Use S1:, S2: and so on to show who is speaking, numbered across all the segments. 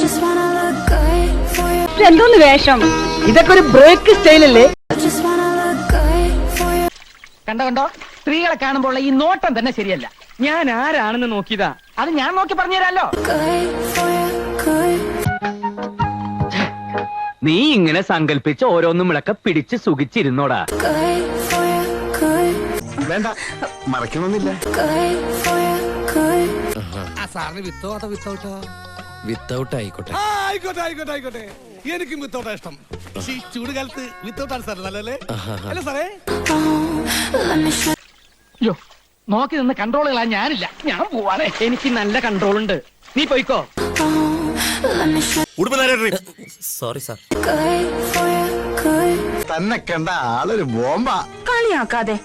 S1: just wanna look good for you.
S2: എന്തോന്ന് വേഷം? ഇതൊക്കെ ഒരു break സ്റ്റൈലല്ലേ?
S1: Just wanna look good for you.
S3: കണ്ടോ സ്ത്രീകളെ കാണുമ്പോൾ ഈ നോട്ടം തന്നെ ശരിയല്ല.
S4: ഞാൻ ആരാണെന്ന് നോക്കിയതാ.
S3: അത് ഞാൻ നോക്കി പറഞ്ഞുതരാലോ.
S1: Good for you, good.
S5: നീ ഇങ്ങനെ സങ്കല്പിച്ച ഓരോന്നും വിളക്കെ പിടിച്ച് സുഖിച്ചിരുന്നോടാ.
S1: Good for you, good.
S6: വേണ്ട, മറക്കണമെന്നില്ല.
S1: Good for you, good.
S7: Without ആയിക്കോട്ടെ.
S8: ആയിക്കോട്ടെ എനിക്കും വിത്തൗട്ടാ ഇഷ്ടം. ഈ ചൂട് കാലത്ത് വിത്തൗട്ടാണ് സാർ നല്ലല്ലേ? അല്ല സാറേ?
S1: Let me show
S3: അയ്യോ നോക്കി നിന്ന് കൺട്രോളുകളാ ഞാനില്ല. ഞാൻ പോവാണേ.
S4: എനിക്ക് നല്ല കൺട്രോൾ ഉണ്ട്. നീ പോയിക്കോ.
S1: let me show
S7: sorry sir.
S1: good for you, good.
S6: തന്നെ കണ്ട ആളൊരു ബോംബാ.
S2: കളിയാക്കാതെ.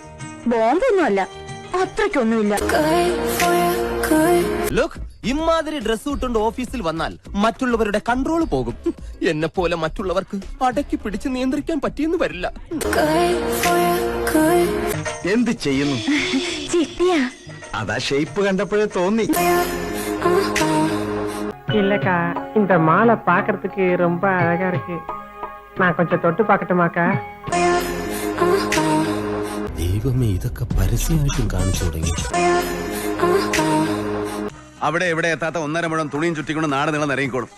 S2: ബോംബൊന്നുമല്ല. അത്രയ്ക്കൊന്നുമില്ല.
S1: Good for you, good.
S7: Look, ഇമാതിരി ഡ്രസ് ഇട്ടുകൊണ്ട് ഓഫീസിൽ വന്നാൽ മറ്റുള്ളവരുടെ കൺട്രോൾ പോകും. എന്നെ പോലെ മറ്റുള്ളവർക്ക് അടക്കി പിടിച്ച് നിയന്ത്രിക്കാൻ പറ്റിയെന്ന് വരില്ല.
S1: Good for you, good.
S6: എന്ത് ചെയ്യുന്നു?
S2: ചിട്ടിയാ.
S6: അതാ ഷേപ്പ് കണ്ടപ്പോഴേ തോന്നി.
S4: இல்லக்கா, இந்த மாலை பாக்குறதுக்கு ரொம்ப அழகா இருக்கு. நான் கொஞ்சம் தொட்டு பார்க்கட்டுமாக்கா?
S7: ദൈവമേ, ഇതൊക്കെ പരസ്യമായിട്ടും കാണിച്ചു തുടങ്ങി.
S6: അവിടെ എവിടെ എത്താത്ത 1.5 മുഴം തുണിയും ചുറ്റിക്കൊണ്ട് നാട് നീളം ഇറങ്ങിക്കോളും.